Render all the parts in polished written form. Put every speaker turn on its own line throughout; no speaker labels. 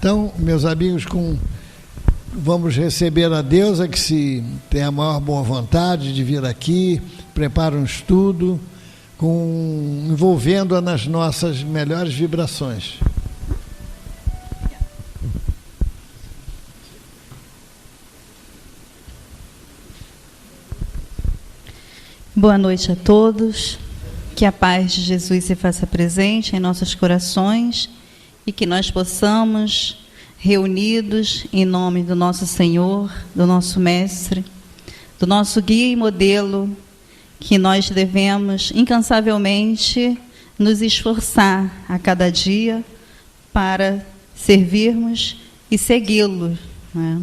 Então, meus amigos, vamos receber a deusa que se tem a maior boa vontade de vir aqui, prepara um estudo, envolvendo-a nas nossas melhores vibrações.
Boa noite a todos, que a paz de Jesus se faça presente em nossos corações e que nós possamos, reunidos em nome do nosso Senhor, do nosso Mestre, do nosso guia e modelo, que nós devemos incansavelmente nos esforçar a cada dia para servirmos e segui-lo, né?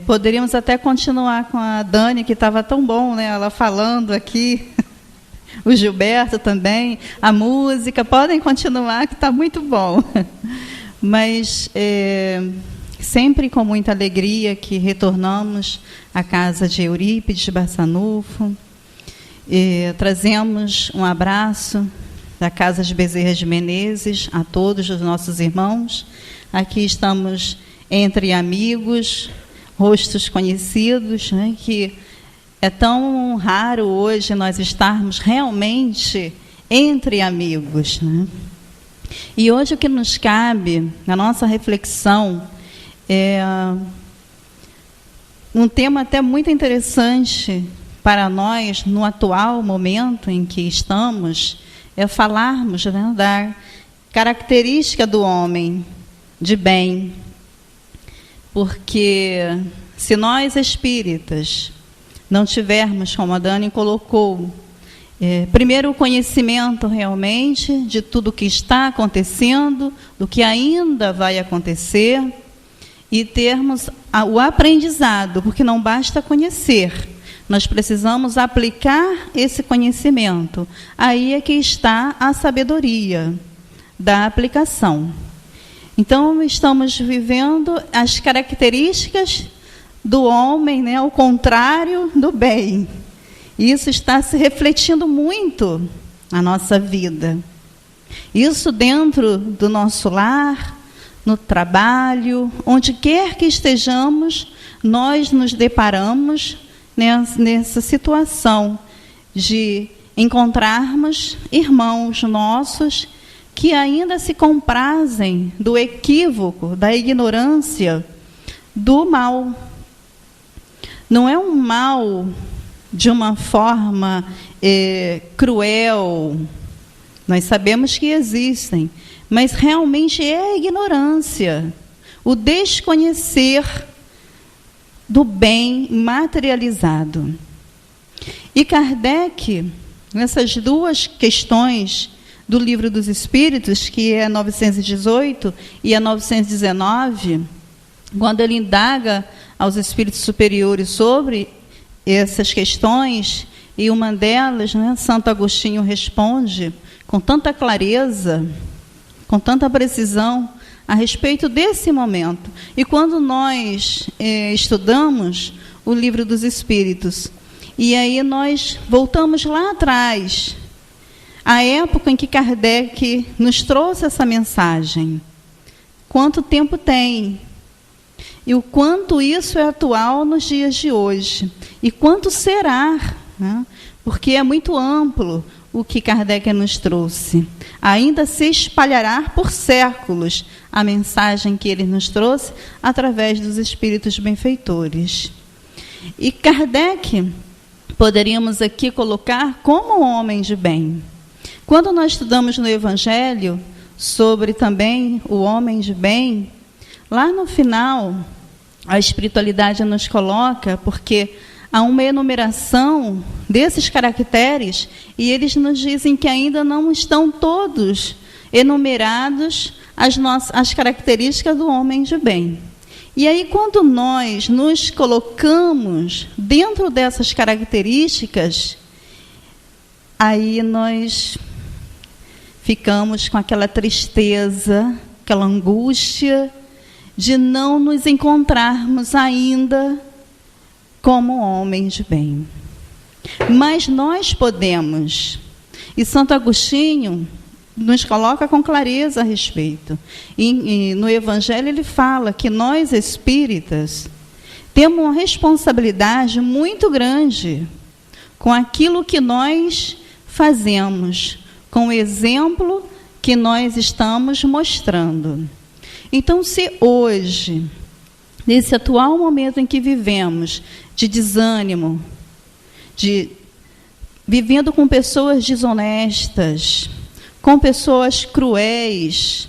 Poderíamos até continuar com a Dani, que estava tão bom, né? Ela falando aqui, o Gilberto também, a música, podem continuar, que está muito bom. Mas sempre com muita alegria que retornamos à casa de Eurípides Barçanufo, trazemos um abraço da Casa de Bezerra de Menezes a todos os nossos irmãos. Aqui estamos entre amigos, rostos conhecidos, né, que é tão raro hoje nós estarmos realmente entre amigos, né? E hoje o que nos cabe, na nossa reflexão, é um tema até muito interessante para nós, no atual momento em que estamos, é falarmos, né, da característica do homem de bem. Porque se nós espíritas não tivermos, como a Dani colocou, primeiro o conhecimento realmente de tudo o que está acontecendo, do que ainda vai acontecer, e termos o aprendizado, porque não basta conhecer, nós precisamos aplicar esse conhecimento. Aí é que está a sabedoria da aplicação. Então, estamos vivendo as características do homem, né, ao contrário do bem. Isso está se refletindo muito na nossa vida. Isso dentro do nosso lar, no trabalho, onde quer que estejamos, nós nos deparamos nessa situação de encontrarmos irmãos nossos que ainda se comprazem do equívoco, da ignorância, do mal. Não é um mal de uma forma cruel, nós sabemos que existem, mas realmente é a ignorância, o desconhecer do bem materializado. E Kardec, nessas duas questões do Livro dos Espíritos, que é a 918 e a 919, quando ele indaga aos espíritos superiores sobre essas questões, e uma delas, né, Santo Agostinho responde com tanta clareza, com tanta precisão, a respeito desse momento. E quando nós estudamos o Livro dos Espíritos, e aí nós voltamos lá atrás, a época em que Kardec nos trouxe essa mensagem. Quanto tempo tem? E o quanto isso é atual nos dias de hoje? E quanto será? Né? Porque é muito amplo o que Kardec nos trouxe. Ainda se espalhará por séculos a mensagem que ele nos trouxe através dos espíritos benfeitores. E Kardec, poderíamos aqui colocar como homem de bem. Quando nós estudamos no Evangelho sobre também o homem de bem, lá no final, a espiritualidade nos coloca, porque há uma enumeração desses caracteres, e eles nos dizem que ainda não estão todos enumerados as características do homem de bem. E aí, quando nós nos colocamos dentro dessas características, aí nós ficamos com aquela tristeza, aquela angústia de não nos encontrarmos ainda como homens de bem. Mas nós podemos. E Santo Agostinho, nos coloca com clareza a respeito. E no Evangelho ele fala que nós espíritas temos uma responsabilidade muito grande com aquilo que nós fazemos, com o exemplo que nós estamos mostrando. Então, se hoje, nesse atual momento em que vivemos, de desânimo, vivendo com pessoas desonestas, com pessoas cruéis,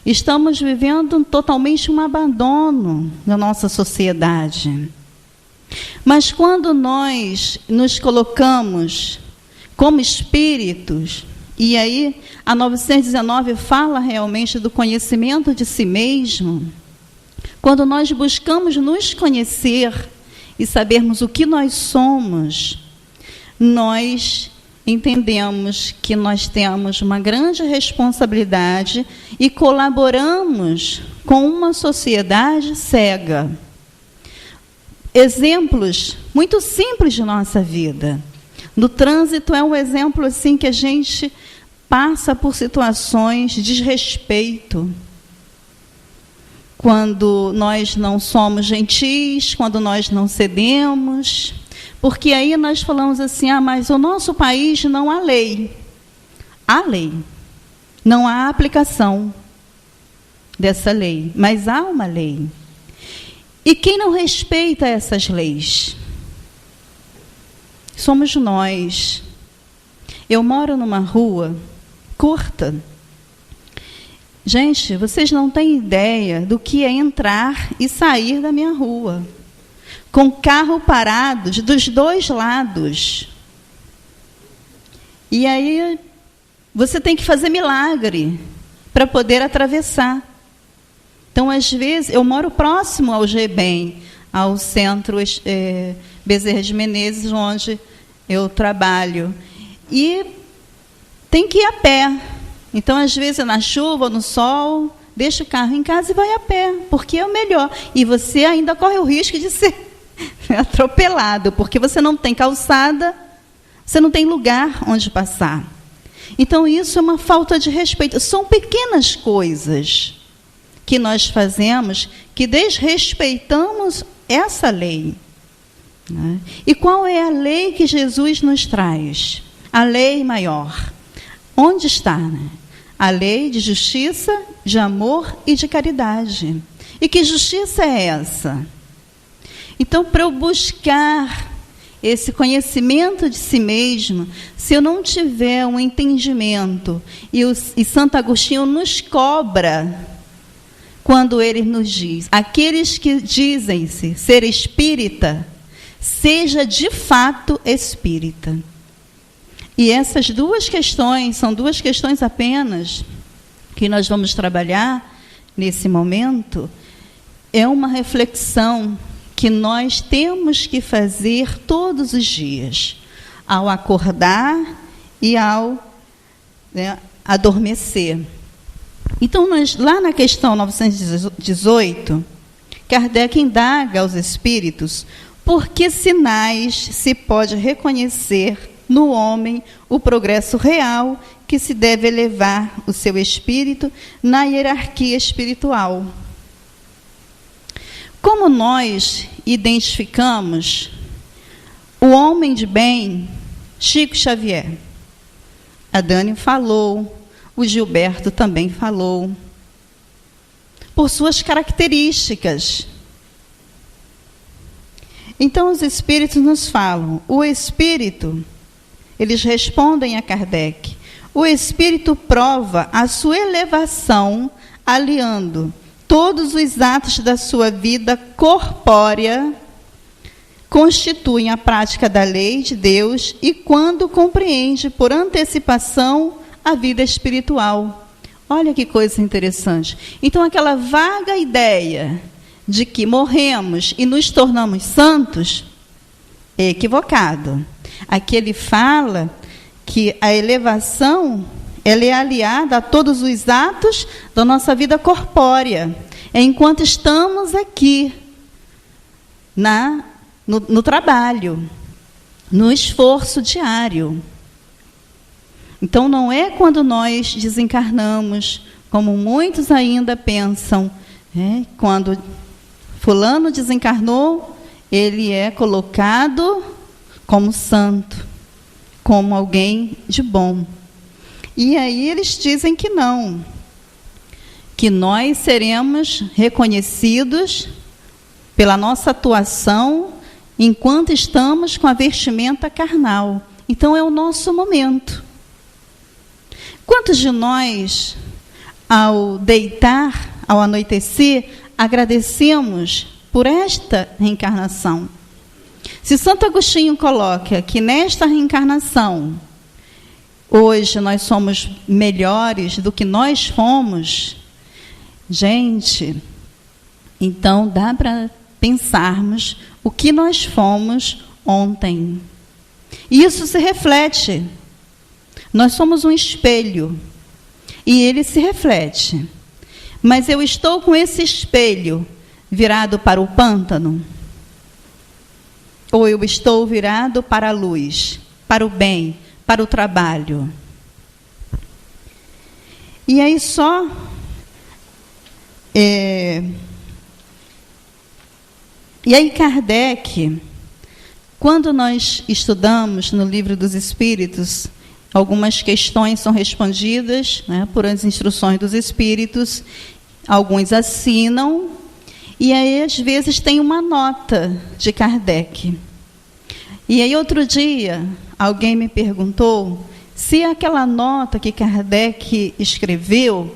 estamos vivendo totalmente um abandono na nossa sociedade. Mas quando nós nos colocamos como espíritos, e aí a 919 fala realmente do conhecimento de si mesmo, quando nós buscamos nos conhecer e sabermos o que nós somos, nós entendemos que nós temos uma grande responsabilidade e colaboramos com uma sociedade cega. Exemplos muito simples de nossa vida. No trânsito é um exemplo assim que a gente passa por situações de desrespeito. Quando nós não somos gentis, quando nós não cedemos, porque aí nós falamos assim, mas o nosso país não há lei. Há lei. Não há aplicação dessa lei, mas há uma lei. E quem não respeita essas leis? Somos nós. Eu moro numa rua curta. Gente, vocês não têm ideia do que é entrar e sair da minha rua, com carro parado dos dois lados. E aí você tem que fazer milagre para poder atravessar. Então, às vezes, eu moro próximo ao GBEM, ao Centro Bezerra de Menezes, onde eu trabalho. E tem que ir a pé. Então, às vezes, na chuva ou no sol, deixa o carro em casa e vai a pé, porque é o melhor. E você ainda corre o risco de ser atropelado, porque você não tem calçada, você não tem lugar onde passar. Então, isso é uma falta de respeito. São pequenas coisas que nós fazemos que desrespeitamos essa lei. Né? E qual é a lei que Jesus nos traz? A lei maior. Onde está? Né? A lei de justiça, de amor e de caridade. E que justiça é essa? Então, para eu buscar esse conhecimento de si mesmo, se eu não tiver um entendimento, e Santo Agostinho nos cobra, quando ele nos diz, aqueles que dizem-se ser espírita, seja de fato espírita. E essas duas questões, são duas questões apenas, que nós vamos trabalhar nesse momento, é uma reflexão que nós temos que fazer todos os dias, ao acordar e ao adormecer. Então, lá na questão 918, Kardec indaga aos espíritos por que sinais se pode reconhecer no homem o progresso real que se deve elevar o seu espírito na hierarquia espiritual. Como nós identificamos o homem de bem? Chico Xavier. A Dani falou, o Gilberto também falou. Por suas características. Então, os espíritos nos falam. O espírito, eles respondem a Kardec, o espírito prova a sua elevação aliando todos os atos da sua vida corpórea, constituem a prática da lei de Deus e quando compreende por antecipação a vida espiritual. Olha que coisa interessante. Então, aquela vaga ideia de que morremos e nos tornamos santos é equivocado. Aqui ele fala que a elevação ela é aliada a todos os atos da nossa vida corpórea, enquanto estamos aqui no trabalho, no esforço diário. Então, não é quando nós desencarnamos, como muitos ainda pensam, quando fulano desencarnou, ele é colocado como santo, como alguém de bom. E aí eles dizem que não, que nós seremos reconhecidos pela nossa atuação enquanto estamos com a vestimenta carnal. Então é o nosso momento. Quantos de nós, ao deitar, ao anoitecer, agradecemos por esta reencarnação? Se Santo Agostinho coloca que nesta reencarnação, hoje nós somos melhores do que nós fomos, gente, então dá para pensarmos o que nós fomos ontem. E isso se reflete. Nós somos um espelho e ele se reflete. Mas eu estou com esse espelho virado para o pântano? Ou eu estou virado para a luz, para o bem, para o trabalho? E aí só... E aí Kardec, quando nós estudamos no Livro dos Espíritos, algumas questões são respondidas, por as instruções dos Espíritos, alguns assinam, e aí às vezes tem uma nota de Kardec. E aí outro dia, alguém me perguntou se aquela nota que Kardec escreveu,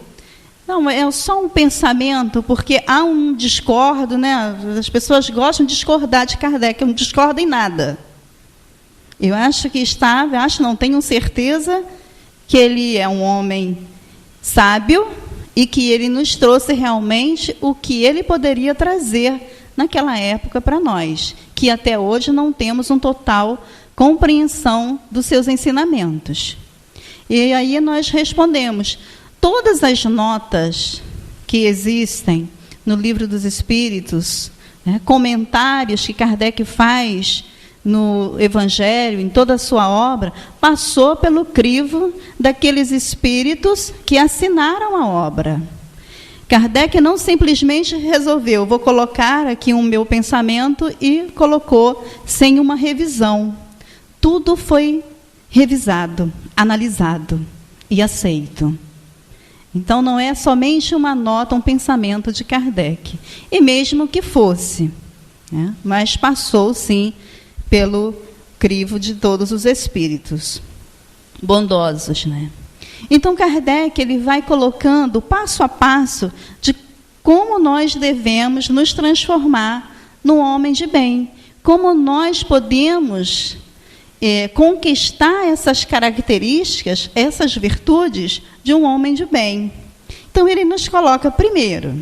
não, é só um pensamento, porque há um discordo, as pessoas gostam de discordar de Kardec, eu não discordo em nada. Eu acho que não tenho certeza que ele é um homem sábio e que ele nos trouxe realmente o que ele poderia trazer naquela época para nós, que até hoje não temos uma total compreensão dos seus ensinamentos. E aí nós respondemos, todas as notas que existem no Livro dos Espíritos, comentários que Kardec faz no Evangelho, em toda a sua obra, passou pelo crivo daqueles espíritos que assinaram a obra. Kardec não simplesmente resolveu, vou colocar aqui o meu pensamento, e colocou sem uma revisão. Tudo foi revisado, analisado e aceito. Então, não é somente uma nota, um pensamento de Kardec. E mesmo que fosse, mas passou, sim, pelo crivo de todos os espíritos bondosos. Então, Kardec ele vai colocando passo a passo de como nós devemos nos transformar num homem de bem. Como nós podemos conquistar essas características, essas virtudes de um homem de bem. Então, ele nos coloca primeiro,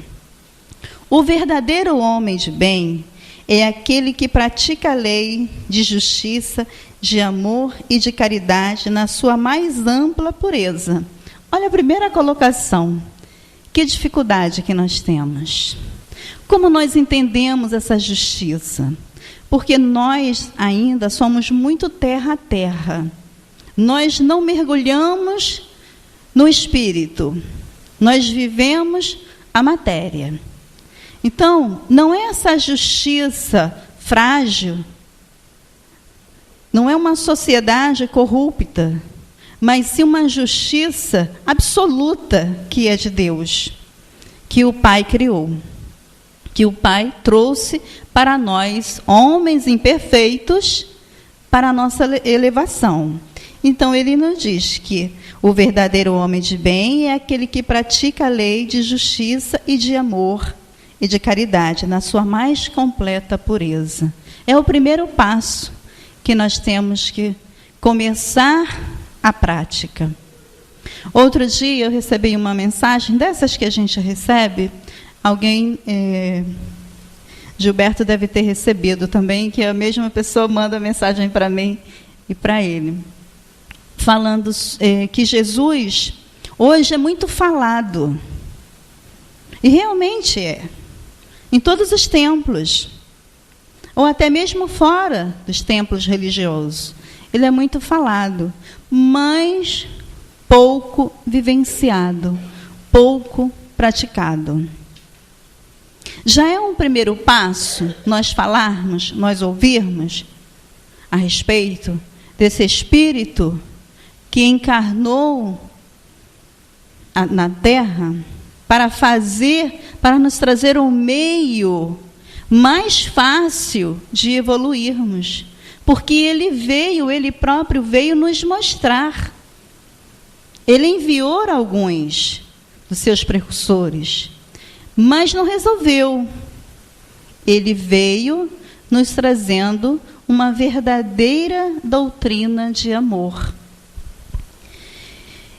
o verdadeiro homem de bem é aquele que pratica a lei de justiça, de amor e de caridade na sua mais ampla pureza. Olha a primeira colocação. Que dificuldade que nós temos. Como nós entendemos essa justiça? Porque nós ainda somos muito terra a terra. Nós não mergulhamos no espírito. Nós vivemos a matéria. Então, não é essa justiça frágil, não é uma sociedade corrupta, mas sim uma justiça absoluta que é de Deus, que o Pai criou, que o Pai trouxe para nós, homens imperfeitos, para a nossa elevação. Então, ele nos diz que o verdadeiro homem de bem é aquele que pratica a lei de justiça e de amor e de caridade na sua mais completa pureza. É o primeiro passo que nós temos que começar a prática. Outro dia eu recebi uma mensagem, dessas que a gente recebe, alguém, Gilberto deve ter recebido também, que a mesma pessoa manda mensagem para mim e para ele, falando que Jesus hoje é muito falado. E realmente é. Em todos os templos, ou até mesmo fora dos templos religiosos, ele é muito falado. Mas pouco vivenciado, pouco praticado. Já é um primeiro passo nós falarmos, nós ouvirmos a respeito desse Espírito que encarnou na Terra para nos trazer um meio mais fácil de evoluirmos, porque ele próprio veio nos mostrar. Ele enviou alguns dos seus precursores, mas não resolveu. Ele veio nos trazendo uma verdadeira doutrina de amor.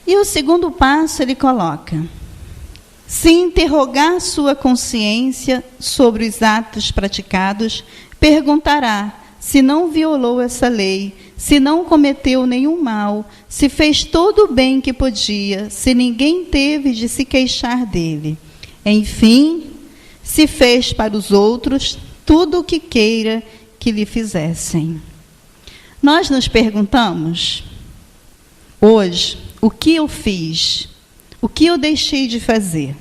E o segundo passo ele coloca: se interrogar sua consciência sobre os atos praticados, perguntará se não violou essa lei, se não cometeu nenhum mal, se fez todo o bem que podia, se ninguém teve de se queixar dele. Enfim, se fez para os outros tudo o que queira que lhe fizessem. Nós nos perguntamos hoje: o que eu fiz? O que eu deixei de fazer?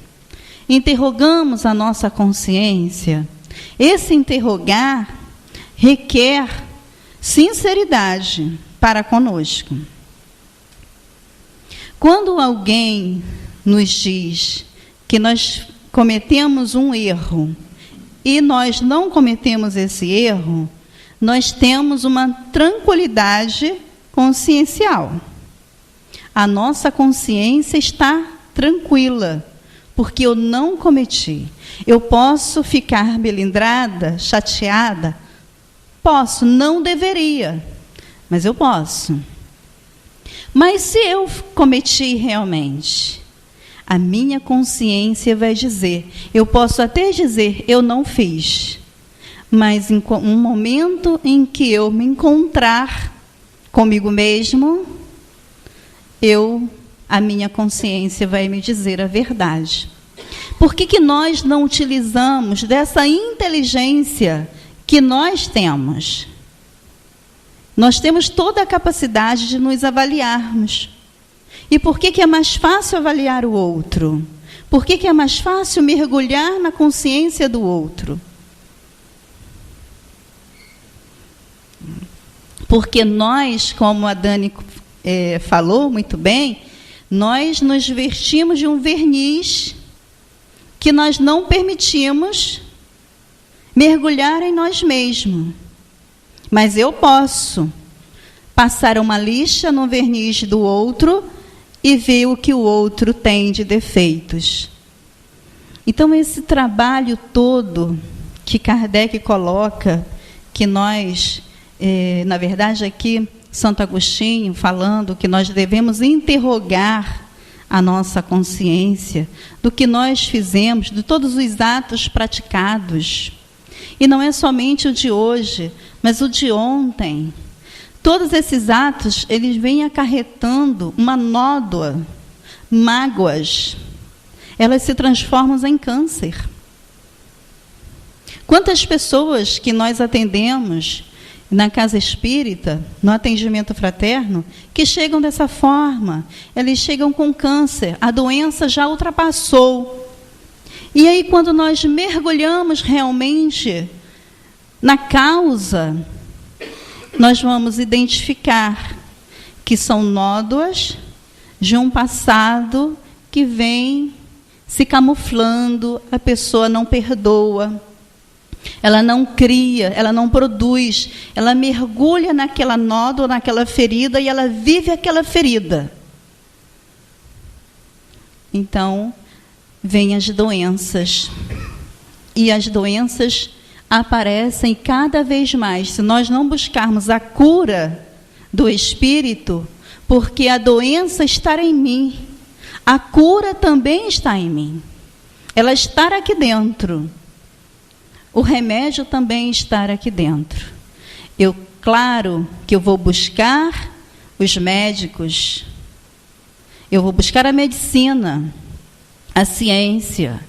Interrogamos a nossa consciência. Esse interrogar requer sinceridade para conosco. Quando alguém nos diz que nós cometemos um erro e nós não cometemos esse erro, nós temos uma tranquilidade consciencial. A nossa consciência está tranquila, porque eu não cometi. Eu posso ficar melindrada, chateada? Posso, não deveria, mas eu posso. Mas se eu cometi realmente, a minha consciência vai dizer, eu posso até dizer, eu não fiz, mas em um momento em que eu me encontrar comigo mesmo, a minha consciência vai me dizer a verdade. Por que nós não utilizamos dessa inteligência que nós temos? Nós temos toda a capacidade de nos avaliarmos. E por que é mais fácil avaliar o outro? Por que é mais fácil mergulhar na consciência do outro? Porque nós, como a Dani falou muito bem, nós nos vestimos de um verniz que nós não permitimos mergulhar em nós mesmos. Mas eu posso passar uma lixa no verniz do outro e ver o que o outro tem de defeitos. Então, esse trabalho todo que Kardec coloca, que nós, na verdade, aqui, Santo Agostinho falando que nós devemos interrogar a nossa consciência do que nós fizemos, de todos os atos praticados. E não é somente o de hoje, mas o de ontem. Todos esses atos, eles vêm acarretando uma nódoa, mágoas. Elas se transformam em câncer. Quantas pessoas que nós atendemos na casa espírita, no atendimento fraterno, que chegam dessa forma, eles chegam com câncer, a doença já ultrapassou. E aí, quando nós mergulhamos realmente na causa, nós vamos identificar que são nódoas de um passado que vem se camuflando, a pessoa não perdoa, ela não cria, ela não produz, ela mergulha naquela nódoa, naquela ferida, e ela vive aquela ferida. Então, vêm as doenças. E as doenças aparecem cada vez mais, se nós não buscarmos a cura do espírito, porque a doença está em mim, a cura também está em mim. Ela está aqui dentro. O remédio também está aqui dentro. Claro que eu vou buscar os médicos, eu vou buscar a medicina, a ciência,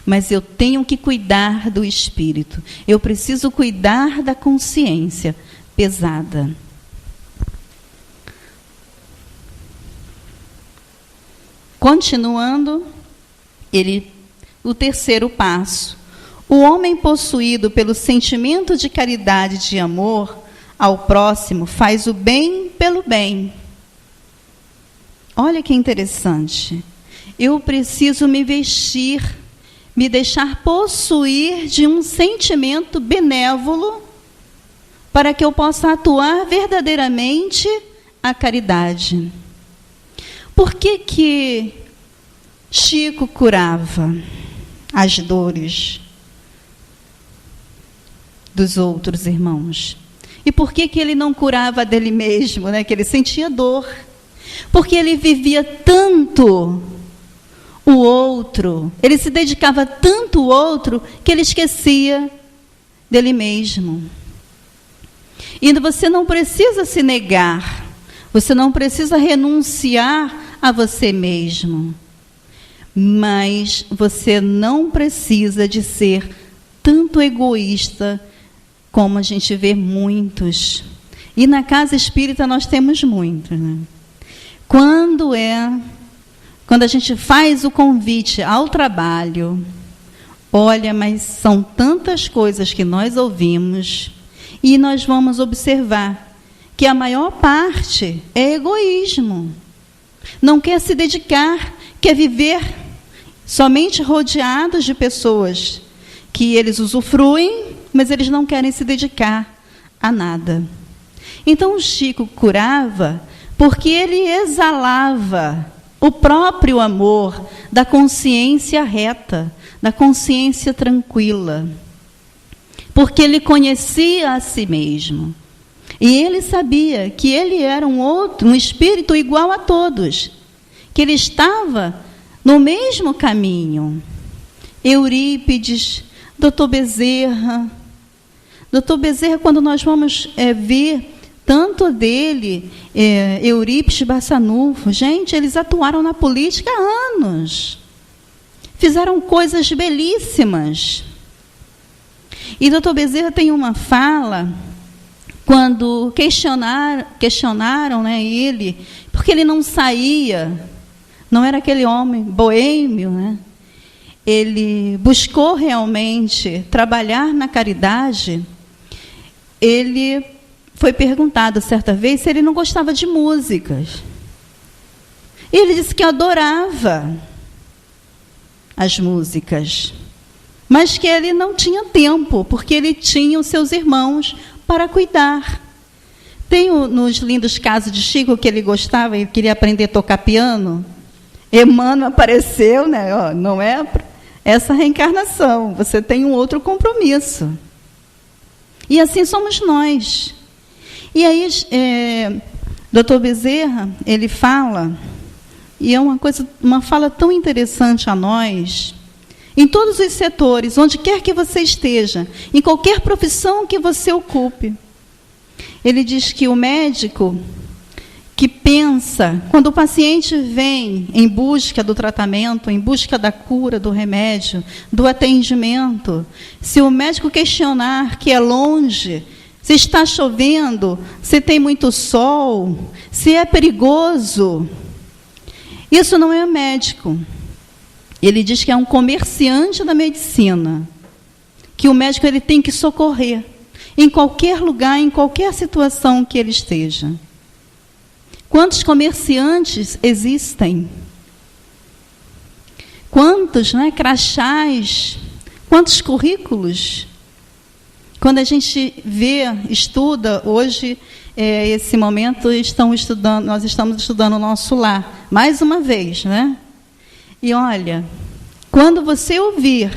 mas eu tenho que cuidar do espírito. Eu preciso cuidar da consciência pesada. Continuando, o terceiro passo. O homem possuído pelo sentimento de caridade e de amor ao próximo faz o bem pelo bem. Olha que interessante. Eu preciso me vestir, me deixar possuir de um sentimento benévolo para que eu possa atuar verdadeiramente a caridade. Por que Chico curava as dores dos outros irmãos? E por que ele não curava dele mesmo, né? Que ele sentia dor? Porque ele vivia tanto o outro, ele se dedicava tanto ao outro, que ele esquecia dele mesmo. E você não precisa se negar, você não precisa renunciar a você mesmo, mas você não precisa de ser tanto egoísta como a gente vê muitos. E na casa espírita nós temos muitos, né? Quando a gente faz o convite ao trabalho, olha, mas são tantas coisas que nós ouvimos, e nós vamos observar que a maior parte é egoísmo. Não quer se dedicar, quer viver somente rodeados de pessoas que eles usufruem, mas eles não querem se dedicar a nada. Então o Chico curava porque ele exalava o próprio amor da consciência reta, da consciência tranquila. Porque ele conhecia a si mesmo. E ele sabia que ele era um espírito igual a todos. Que ele estava no mesmo caminho. Eurípides, Dr. Bezerra. Dr. Bezerra, quando nós vamos ver tanto dele, Eurípides Barçanufo, gente, eles atuaram na política há anos. Fizeram coisas belíssimas. E Dr. Bezerra tem uma fala, quando questionaram, né, ele, porque ele não saía, não era aquele homem boêmio, né? Ele buscou realmente trabalhar na caridade. Ele foi perguntado certa vez se ele não gostava de músicas. E ele disse que adorava as músicas, mas que ele não tinha tempo, porque ele tinha os seus irmãos para cuidar. Tem nos lindos casos de Chico que ele gostava, ele queria aprender a tocar piano. Emmanuel apareceu, né? Ó, não é essa reencarnação, você tem um outro compromisso. E assim somos nós. E aí, Dr. Bezerra, ele fala, e é uma fala tão interessante a nós, em todos os setores, onde quer que você esteja, em qualquer profissão que você ocupe. Ele diz que o médico que pensa, quando o paciente vem em busca do tratamento, em busca da cura, do remédio, do atendimento, se o médico questionar que é longe, se está chovendo, se tem muito sol, se é perigoso, isso não é médico. Ele diz que é um comerciante da medicina, que o médico ele tem que socorrer, em qualquer lugar, em qualquer situação que ele esteja. Quantos comerciantes existem? Quantos, né, crachás? Quantos currículos? Quando a gente vê, estuda, hoje, esse momento, nós estamos estudando o nosso lar, mais uma vez, né? E olha, quando você ouvir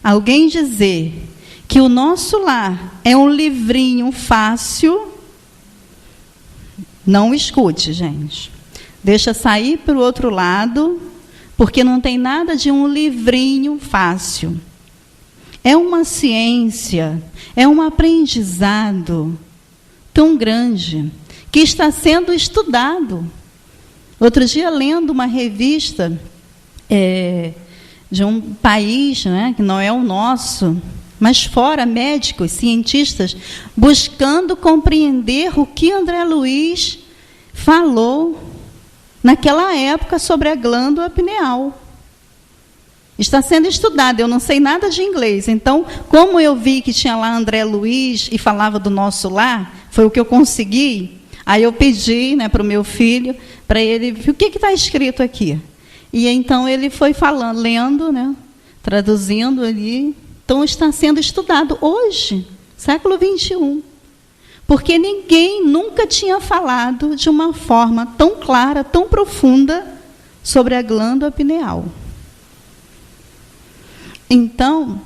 alguém dizer que o nosso lar é um livrinho fácil, não escute, gente. Deixa sair para o outro lado, porque não tem nada de um livrinho fácil. É uma ciência, é um aprendizado tão grande, que está sendo estudado. Outro dia, lendo uma revista de um país, né, que não é o nosso, mas fora, médicos, cientistas, buscando compreender o que André Luiz falou. naquela época sobre a glândula pineal. Está sendo estudado, eu não sei nada de inglês. Então, como eu vi que tinha lá André Luiz e falava do nosso lar, foi o que eu consegui. Aí eu pedi, né, para o meu filho, para ele, o que está escrito aqui? E então ele foi falando, lendo, né, traduzindo ali. Então está sendo estudado hoje, século 21. Porque ninguém nunca tinha falado de uma forma tão clara, tão profunda, sobre a glândula pineal. Então,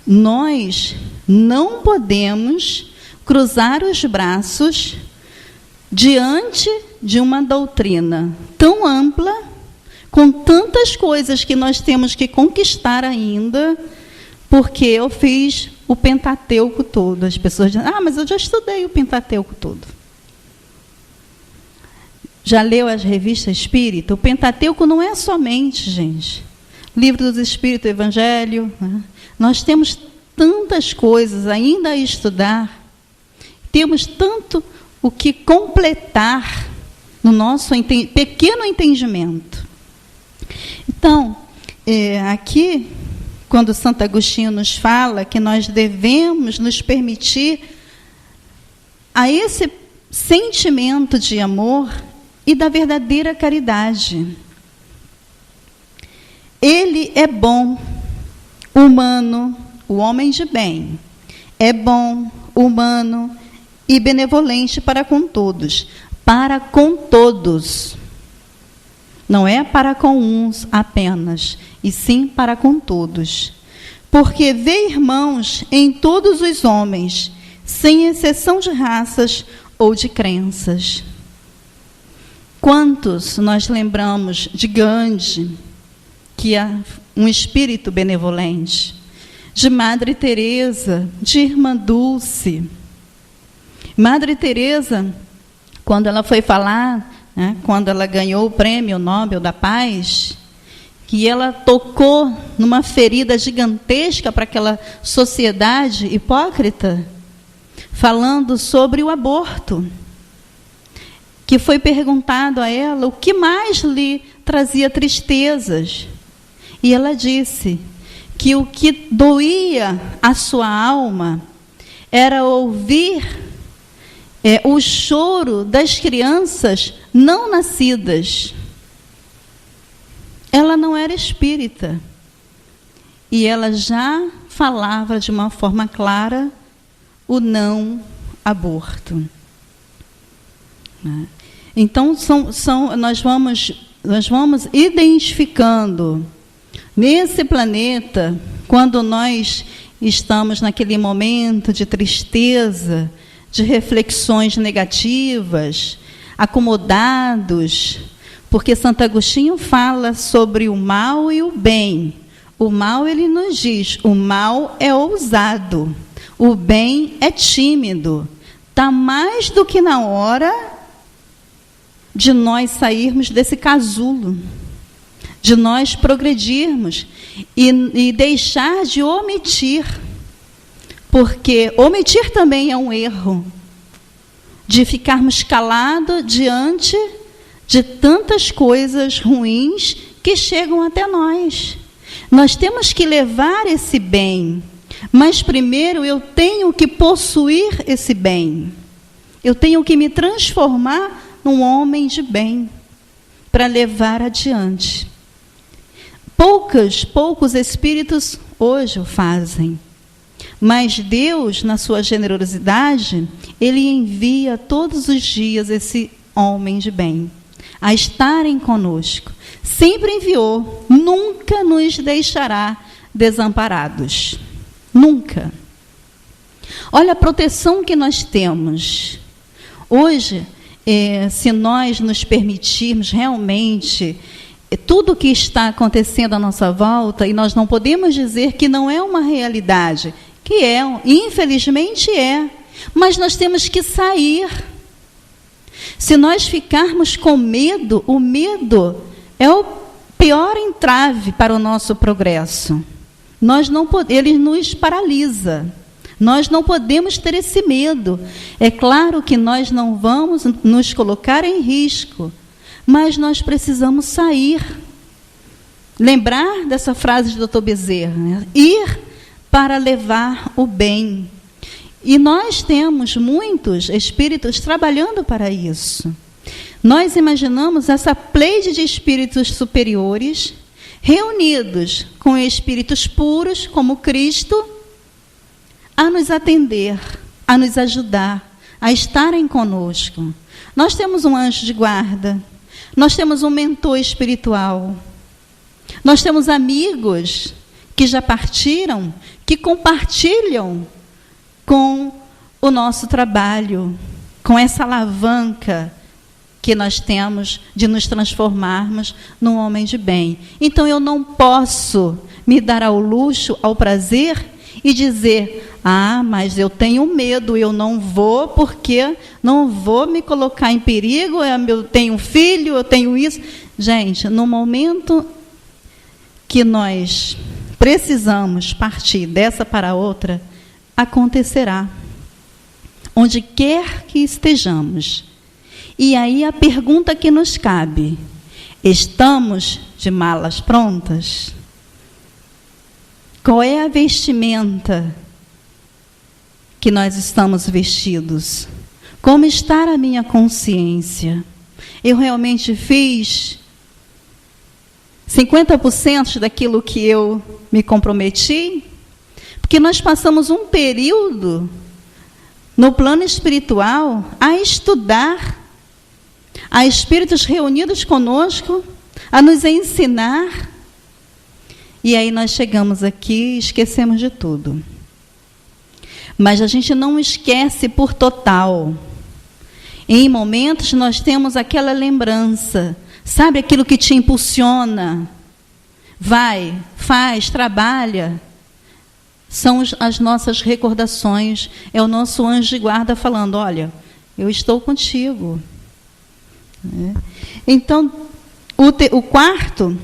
nós não podemos cruzar os braços diante de uma doutrina tão ampla, com tantas coisas que nós temos que conquistar ainda, porque eu fiz o Pentateuco todo. As pessoas dizem, mas eu já estudei o Pentateuco todo. Já leu as revistas espírita? O Pentateuco não é somente, gente, Livro dos Espíritos, Evangelho. Né? Nós temos tantas coisas ainda a estudar, temos tanto o que completar no nosso pequeno entendimento. Então, aqui, quando Santo Agostinho nos fala que nós devemos nos permitir a esse sentimento de amor e da verdadeira caridade. Ele é bom, humano, o homem de bem. É bom, humano e benevolente para com todos. Para com todos. Não é para com uns apenas, e sim para com todos. Porque vê irmãos em todos os homens, sem exceção de raças ou de crenças. Quantos nós lembramos de Gandhi, que é um espírito benevolente, de Madre Teresa, de Irmã Dulce. Madre Teresa, quando ela foi falar, né, quando ela ganhou o Prêmio Nobel da Paz, que ela tocou numa ferida gigantesca para aquela sociedade hipócrita, falando sobre o aborto, que foi perguntado a ela o que mais lhe trazia tristezas. E ela disse que o que doía a sua alma era ouvir o choro das crianças não nascidas. Ela não era espírita. E ela já falava de uma forma clara o não aborto. Então, nós vamos identificando nesse planeta, quando nós estamos naquele momento de tristeza, de reflexões negativas, acomodados, porque Santo Agostinho fala sobre o mal e o bem. O mal, ele nos diz, o mal é ousado, o bem é tímido. Está mais do que na hora de nós sairmos desse casulo, de nós progredirmos e deixar de omitir, porque omitir também é um erro, de ficarmos calados diante de tantas coisas ruins que chegam até nós. Nós temos que levar esse bem, mas primeiro eu tenho que possuir esse bem. Eu tenho que me transformar num homem de bem para levar adiante. Poucos espíritos hoje o fazem, mas Deus, na sua generosidade, Ele envia todos os dias esse homem de bem a estarem conosco. Sempre enviou, nunca nos deixará desamparados. Nunca. Olha a proteção que nós temos. Hoje, se nós nos permitirmos realmente tudo o que está acontecendo à nossa volta, e nós não podemos dizer que não é uma realidade, que é, infelizmente é, mas nós temos que sair. Se nós ficarmos com medo, o medo é o pior entrave para o nosso progresso. Ele nos paralisa. Nós não podemos ter esse medo. É claro que nós não vamos nos colocar em risco, mas nós precisamos sair. Lembrar dessa frase do Dr. Bezerra, né? Ir para levar o bem. E nós temos muitos espíritos trabalhando para isso. Nós imaginamos essa pleide de espíritos superiores reunidos com espíritos puros, como Cristo, a nos atender, a nos ajudar, a estarem conosco. Nós temos um anjo de guarda, nós temos um mentor espiritual, nós temos amigos que já partiram, que compartilham com o nosso trabalho, com essa alavanca que nós temos de nos transformarmos num homem de bem. Então eu não posso me dar ao luxo, ao prazer e dizer: ah, mas eu tenho medo, eu não vou, porque não vou me colocar em perigo, eu tenho filho, eu tenho isso. Gente, no momento que nós precisamos partir dessa para outra, acontecerá, onde quer que estejamos. E aí a pergunta que nos cabe: estamos de malas prontas? Qual é a vestimenta que nós estamos vestidos? Como está a minha consciência? Eu realmente fiz 50% daquilo que eu me comprometi? Porque nós passamos um período no plano espiritual a estudar, a espíritos reunidos conosco, a nos ensinar. E aí nós chegamos aqui e esquecemos de tudo. Mas a gente não esquece por total. Em momentos nós temos aquela lembrança, sabe, aquilo que te impulsiona. Vai, faz, trabalha. São as nossas recordações, é o nosso anjo de guarda falando: olha, eu estou contigo. Então, o quarto,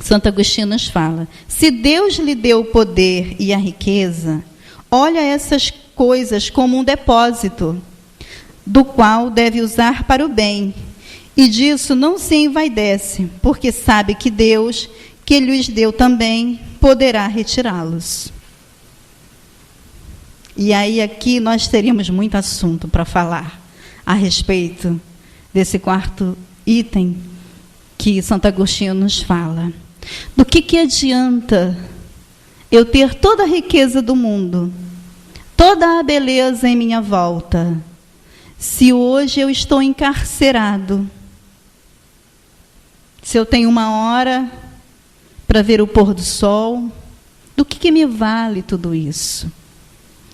Santo Agostinho nos fala: se Deus lhe deu o poder e a riqueza, olha essas coisas como um depósito, do qual deve usar para o bem, e disso não se envaidece, porque sabe que Deus, que lhes deu também, poderá retirá-los. E aí aqui nós teríamos muito assunto para falar a respeito desse quarto item que Santo Agostinho nos fala. Do que adianta eu ter toda a riqueza do mundo, toda a beleza em minha volta, se hoje eu estou encarcerado? Se eu tenho 1 hora para ver o pôr do sol, do que me vale tudo isso?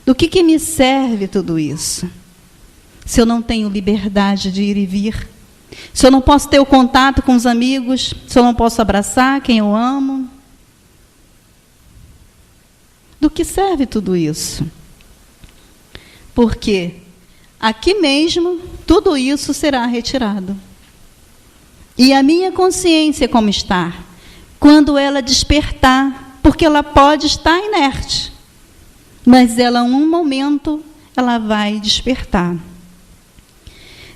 Do que me serve tudo isso? Se eu não tenho liberdade de ir e vir, se eu não posso ter o contato com os amigos, se eu não posso abraçar quem eu amo, do que serve tudo isso? Porque aqui mesmo tudo isso será retirado. E a minha consciência como está? Quando ela despertar, porque ela pode estar inerte, mas ela, em um momento, ela vai despertar.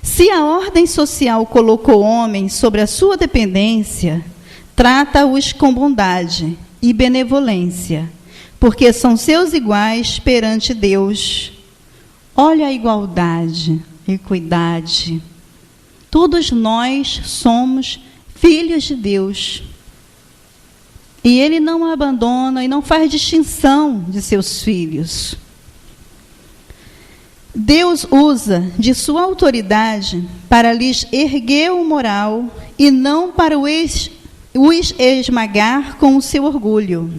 Se a ordem social colocou o homem sobre a sua dependência, trata-os com bondade e benevolência, porque são seus iguais perante Deus. Olha a igualdade, a equidade. Todos nós somos filhos de Deus. E Ele não abandona e não faz distinção de seus filhos. Deus usa de sua autoridade para lhes erguer o moral e não para os esmagar com o seu orgulho.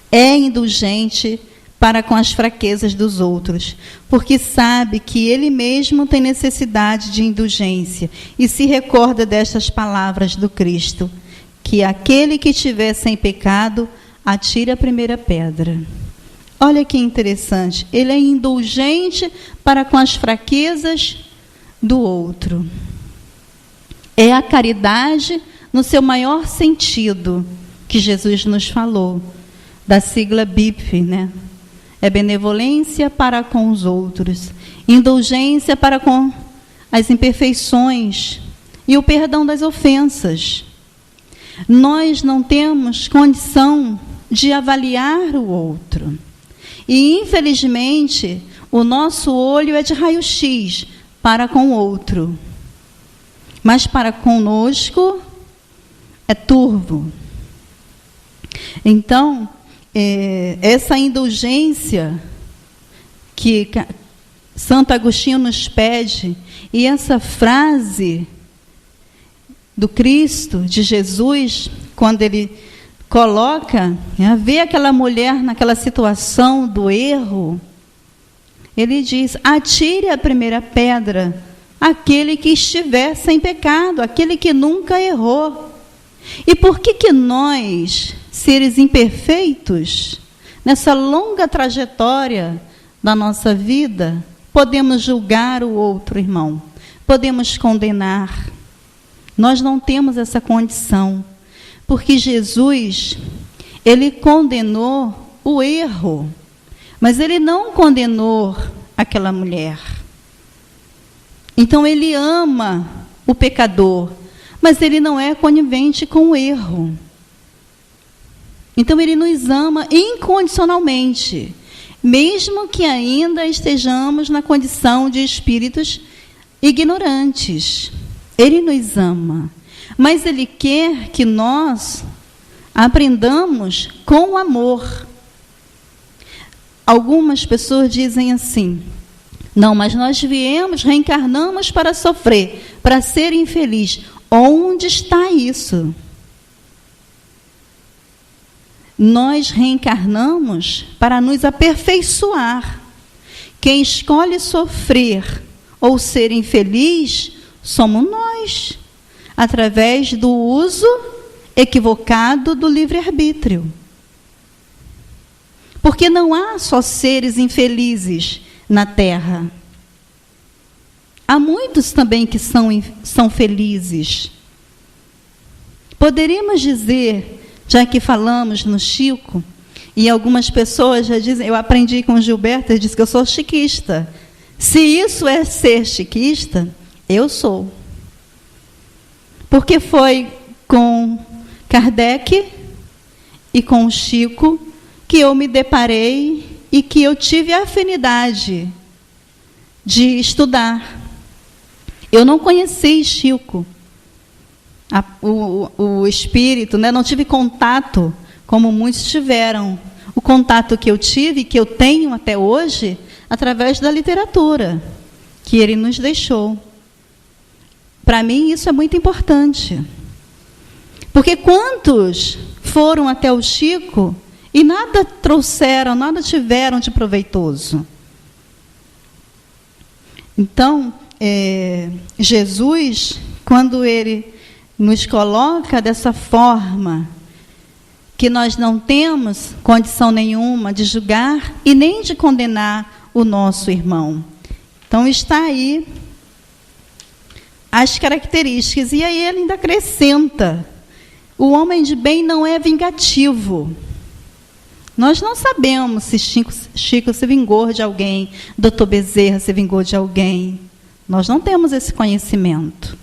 É indulgente para com as fraquezas dos outros, porque sabe que Ele mesmo tem necessidade de indulgência e se recorda destas palavras do Cristo: que aquele que estiver sem pecado, atire a primeira pedra. Olha que interessante, Ele é indulgente para com as fraquezas do outro. É a caridade no seu maior sentido, que Jesus nos falou, da sigla BIP, né? É benevolência para com os outros, indulgência para com as imperfeições e o perdão das ofensas. Nós não temos condição de avaliar o outro. E, infelizmente, o nosso olho é de raio-x para com o outro. Mas para conosco é turvo. Então, essa indulgência que Santo Agostinho nos pede, e essa frase do Cristo, de Jesus, quando ele coloca, vê aquela mulher naquela situação do erro, ele diz: atire a primeira pedra aquele que estiver sem pecado, aquele que nunca errou. E por que nós, seres imperfeitos, nessa longa trajetória da nossa vida, podemos julgar o outro irmão, podemos condenar? Nós não temos essa condição, porque Jesus, ele condenou o erro, mas ele não condenou aquela mulher. Então ele ama o pecador, mas ele não é conivente com o erro. Então ele nos ama incondicionalmente, mesmo que ainda estejamos na condição de espíritos ignorantes. Ele nos ama, mas ele quer que nós aprendamos com amor. Algumas pessoas dizem assim: não, mas nós reencarnamos para sofrer, para ser infeliz. Onde está isso? Nós reencarnamos para nos aperfeiçoar. Quem escolhe sofrer ou ser infeliz somos nós, através do uso equivocado do livre-arbítrio. Porque não há só seres infelizes na Terra. Há muitos também que são felizes. Poderíamos dizer, já que falamos no Chico, e algumas pessoas já dizem, eu aprendi com o Gilberto, ele disse que eu sou chiquista. Se isso é ser chiquista, eu sou. Porque foi com Kardec e com o Chico que eu me deparei e que eu tive a afinidade de estudar. Eu não conheci Chico, o espírito, né? Não tive contato como muitos tiveram. O contato que eu tive, que eu tenho até hoje, através da literatura que ele nos deixou. Para mim, isso é muito importante. Porque quantos foram até o Chico e nada trouxeram, nada tiveram de proveitoso? Então, Jesus, quando ele nos coloca dessa forma, que nós não temos condição nenhuma de julgar e nem de condenar o nosso irmão. Então, está aí as características. E aí ele ainda acrescenta: o homem de bem não é vingativo. Nós não sabemos se Chico se vingou de alguém, Dr. Bezerra se vingou de alguém. Nós não temos esse conhecimento.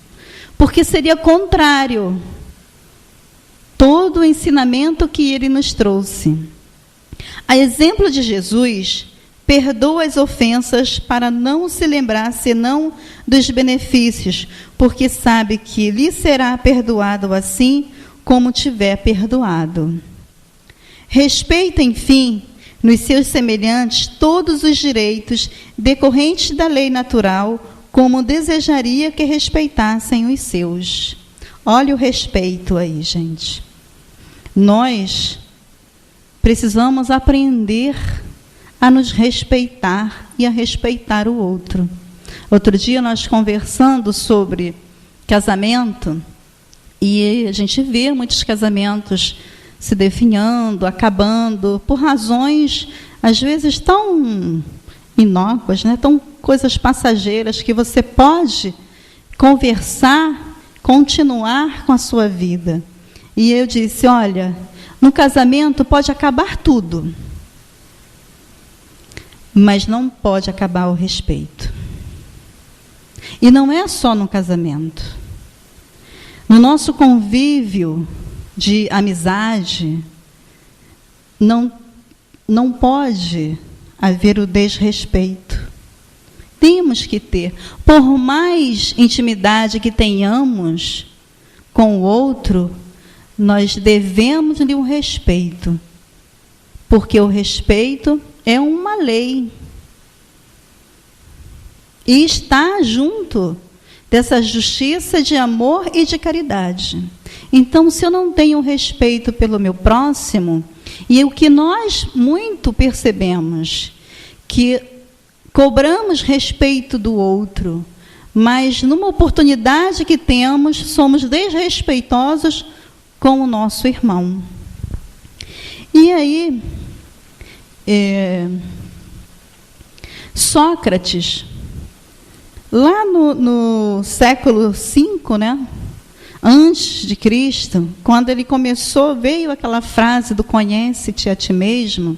Porque seria contrário todo o ensinamento que ele nos trouxe. A exemplo de Jesus, perdoa as ofensas para não se lembrar senão dos benefícios, porque sabe que lhe será perdoado assim como tiver perdoado. Respeita, enfim, nos seus semelhantes todos os direitos decorrentes da lei natural, como desejaria que respeitassem os seus. Olha o respeito aí, gente. Nós precisamos aprender a nos respeitar e a respeitar o outro. Outro dia nós conversando sobre casamento, e a gente vê muitos casamentos se definhando, acabando, por razões, às vezes, tão inócuas, né? Tão coisas passageiras, que você pode conversar, continuar com a sua vida. E eu disse, olha, no casamento pode acabar tudo, mas não pode acabar o respeito. E não é só no casamento. No nosso convívio de amizade, não pode haver o desrespeito. Temos que ter, por mais intimidade que tenhamos com o outro, nós devemos lhe um respeito, porque o respeito é uma lei e está junto dessa justiça de amor e de caridade. Então, se eu não tenho respeito pelo meu próximo, e o que nós muito percebemos, que cobramos respeito do outro, mas numa oportunidade que temos, somos desrespeitosos com o nosso irmão. E aí, Sócrates, lá no século V, né, antes de Cristo, quando ele começou, veio aquela frase do conhece-te a ti mesmo,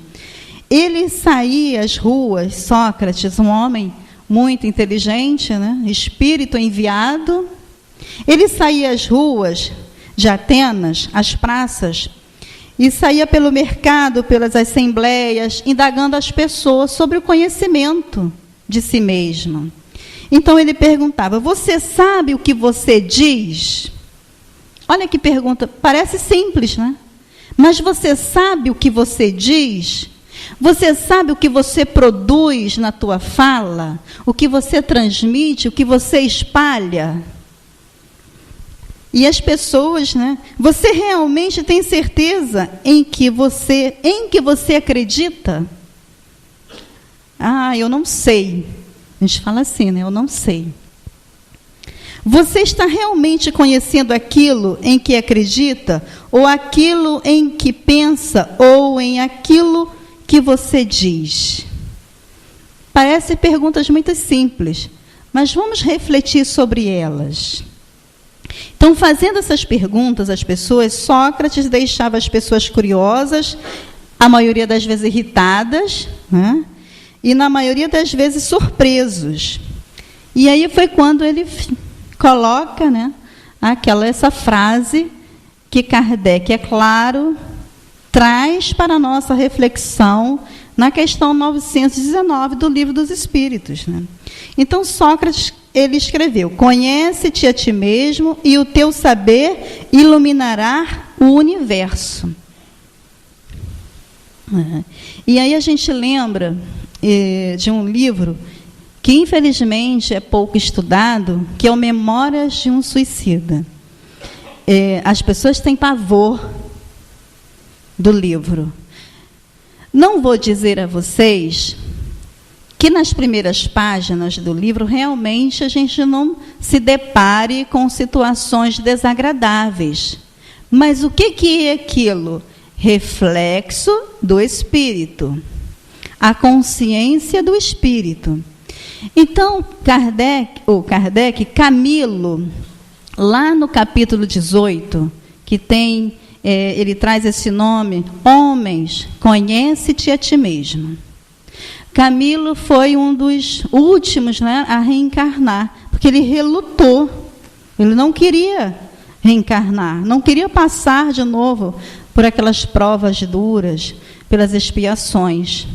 ele saía às ruas, Sócrates, um homem muito inteligente, né, espírito enviado, ele saía às ruas de Atenas, às praças, e saía pelo mercado, pelas assembleias, indagando as pessoas sobre o conhecimento de si mesmo. Então ele perguntava: você sabe o que você diz? Olha que pergunta, parece simples, né? Mas você sabe o que você diz? Você sabe o que você produz na tua fala? O que você transmite? O que você espalha? E as pessoas, né? Você realmente tem certeza em que você acredita? Ah, eu não sei. A gente fala assim, né? Eu não sei. Você está realmente conhecendo aquilo em que acredita? Ou aquilo em que pensa? Ou em aquilo que você diz? Parecem perguntas muito simples, mas vamos refletir sobre elas. Então, fazendo essas perguntas às pessoas, Sócrates deixava as pessoas curiosas, a maioria das vezes irritadas, né? E na maioria das vezes surpresos. E aí foi quando ele coloca, né, essa frase que Kardec, é claro, traz para a nossa reflexão na questão 919 do Livro dos Espíritos, né? Então, Sócrates, ele escreveu: conhece-te a ti mesmo e o teu saber iluminará o universo. E aí a gente lembra de um livro que, infelizmente, é pouco estudado, que é o Memórias de um Suicida. As pessoas têm pavor do livro. Não vou dizer a vocês que nas primeiras páginas do livro realmente a gente não se depare com situações desagradáveis. Mas o que é aquilo? Reflexo do espírito. A consciência do espírito. Então, Camilo, lá no capítulo 18, que tem, ele traz esse nome, Homens, conhece-te a ti mesmo. Camilo foi um dos últimos, né, a reencarnar, porque ele relutou, ele não queria reencarnar, não queria passar de novo por aquelas provas duras, pelas expiações.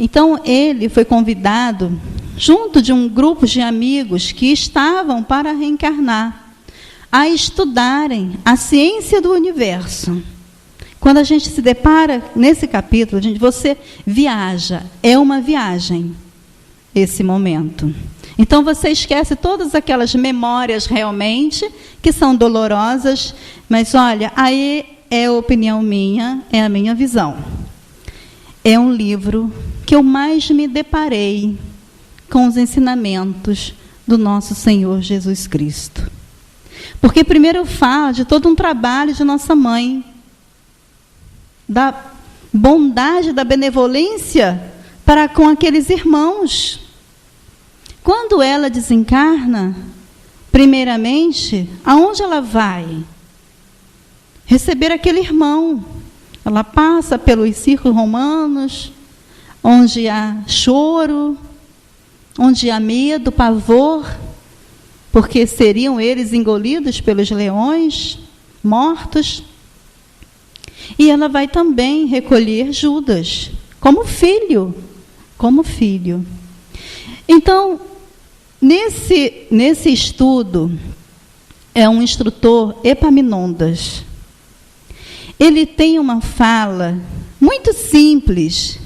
Então, ele foi convidado, junto de um grupo de amigos que estavam para reencarnar, a estudarem a ciência do universo. Quando a gente se depara nesse capítulo, você viaja, é uma viagem, esse momento. Então, você esquece todas aquelas memórias realmente, que são dolorosas, mas olha, aí é a opinião minha, é a minha visão. É um livro que eu mais me deparei com os ensinamentos do nosso Senhor Jesus Cristo. Porque primeiro fala de todo um trabalho de nossa mãe, da bondade, da benevolência para com aqueles irmãos. Quando ela desencarna, primeiramente, aonde ela vai? Receber aquele irmão. Ela passa pelos círculos romanos, onde há choro, onde há medo, pavor, porque seriam eles engolidos pelos leões, mortos. E ela vai também recolher Judas, como filho. Então, nesse estudo, é um instrutor, Epaminondas. Ele tem uma fala muito simples,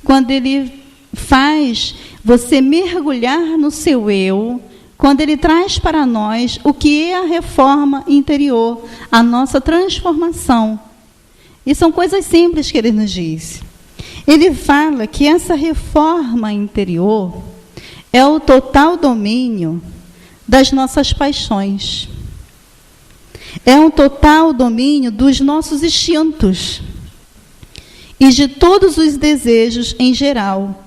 quando ele faz você mergulhar no seu eu, quando ele traz para nós o que é a reforma interior, a nossa transformação. E são coisas simples que ele nos diz. Ele fala que essa reforma interior é o total domínio das nossas paixões. É um total domínio dos nossos instintos e de todos os desejos em geral.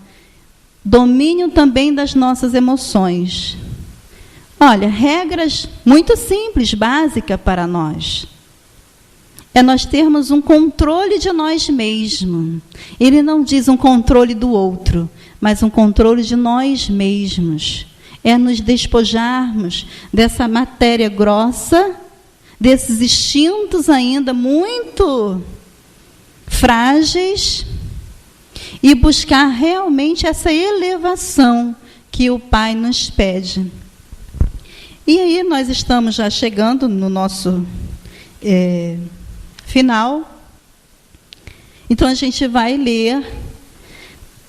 Domínio também das nossas emoções. Olha, regras muito simples, básicas para nós. É nós termos um controle de nós mesmos. Ele não diz um controle do outro, mas um controle de nós mesmos. É nos despojarmos dessa matéria grossa, desses instintos ainda muito frágeis, e buscar realmente essa elevação que o Pai nos pede. E aí nós estamos já chegando no nosso final. Então a gente vai ler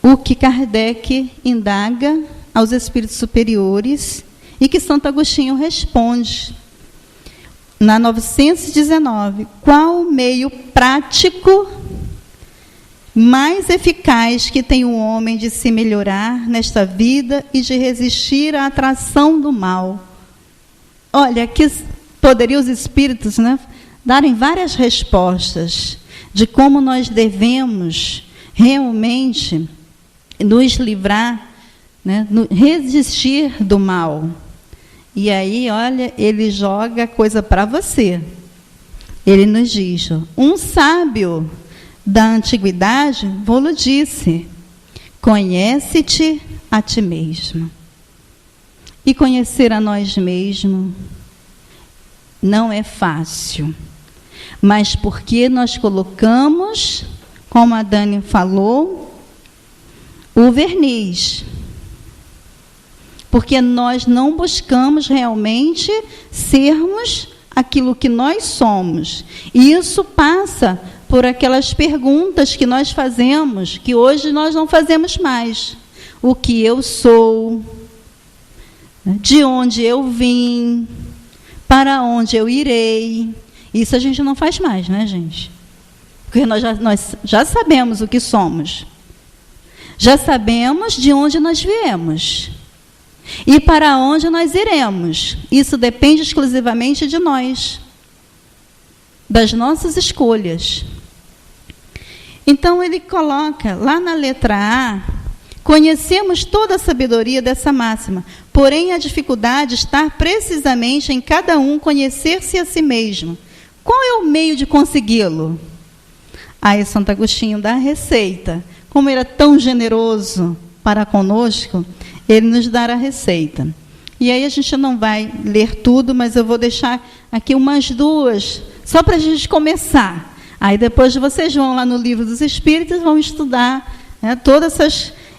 o que Kardec indaga aos espíritos superiores e que Santo Agostinho responde. Na 919, qual o meio prático mais eficaz que tem o homem de se melhorar nesta vida e de resistir à atração do mal? Olha, que poderiam os espíritos, darem várias respostas de como nós devemos realmente nos livrar, resistir do mal. E aí, olha, ele joga coisa para você. Ele nos diz, um sábio da antiguidade vou-lhe disse, conhece-te a ti mesmo. E conhecer a nós mesmos não é fácil, mas porque nós colocamos, como a Dani falou, o verniz. Porque nós não buscamos realmente sermos aquilo que nós somos. E isso passa por aquelas perguntas que nós fazemos, que hoje nós não fazemos mais. O que eu sou? De onde eu vim? Para onde eu irei? Isso a gente não faz mais, né, gente? Porque nós já sabemos o que somos. Já sabemos de onde nós viemos. E para onde nós iremos? Isso depende exclusivamente de nós, das nossas escolhas. Então ele coloca lá na letra A, conhecemos toda a sabedoria dessa máxima, porém a dificuldade está precisamente em cada um conhecer-se a si mesmo. Qual é o meio de consegui-lo? Aí Santo Agostinho dá a receita. Como ele é tão generoso para conosco, ele nos dará a receita. E aí a gente não vai ler tudo, mas eu vou deixar aqui umas duas, só para a gente começar. Aí depois vocês vão lá no Livro dos Espíritos e vão estudar todas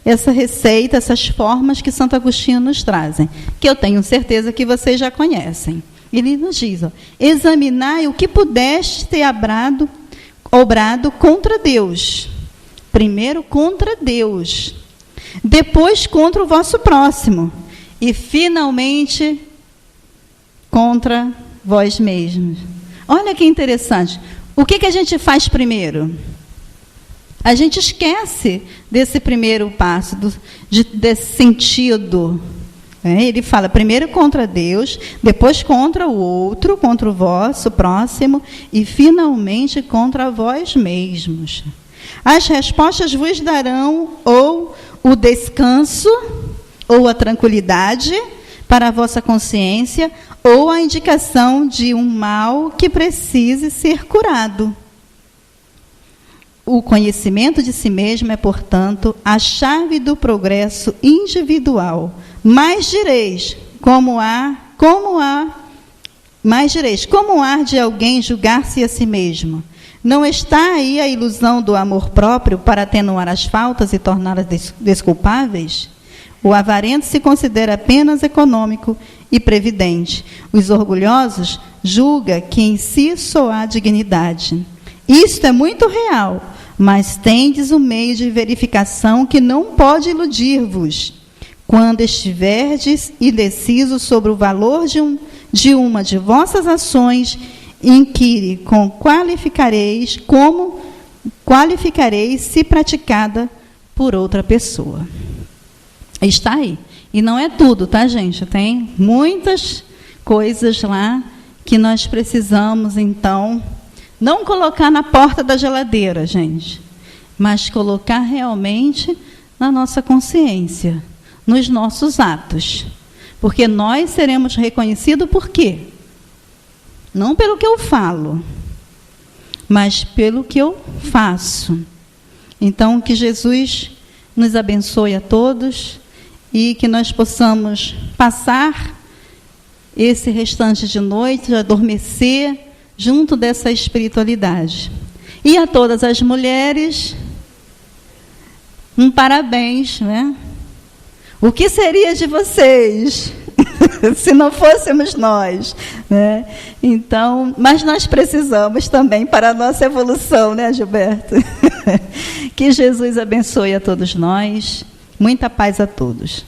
essa receita, essas formas que Santo Agostinho nos trazem, que eu tenho certeza que vocês já conhecem. Ele nos diz, examinai o que pudeste ter obrado contra Deus. Primeiro contra Deus, depois contra o vosso próximo e finalmente contra vós mesmos. Olha que interessante. O que a gente faz primeiro? A gente esquece desse primeiro passo, desse sentido. Ele fala primeiro contra Deus, depois contra o outro, contra o vosso próximo e finalmente contra vós mesmos. As respostas vos darão ou o descanso, ou a tranquilidade para a vossa consciência, ou a indicação de um mal que precise ser curado. O conhecimento de si mesmo é, portanto, a chave do progresso individual. Mas direis, como há Mas direis, como há de alguém julgar-se a si mesmo? Não está aí a ilusão do amor próprio para atenuar as faltas e torná-las desculpáveis? O avarento se considera apenas econômico e previdente. Os orgulhosos julgam que em si só há dignidade. Isto é muito real, mas tendes um meio de verificação que não pode iludir-vos. Quando estiverdes indecisos sobre o valor de uma de vossas ações, inquire como qualificareis se praticada por outra pessoa. Está aí. E não é tudo, tá, gente? Tem muitas coisas lá que nós precisamos, então, não colocar na porta da geladeira, gente, mas colocar realmente na nossa consciência, nos nossos atos. Porque nós seremos reconhecidos por quê? Não pelo que eu falo, mas pelo que eu faço. Então, que Jesus nos abençoe a todos e que nós possamos passar esse restante de noite, adormecer junto dessa espiritualidade. E a todas as mulheres, um parabéns, né? O que seria de vocês se não fôssemos nós, né? Então, mas nós precisamos também para a nossa evolução, né, Gilberto? Que Jesus abençoe a todos nós. Muita paz a todos.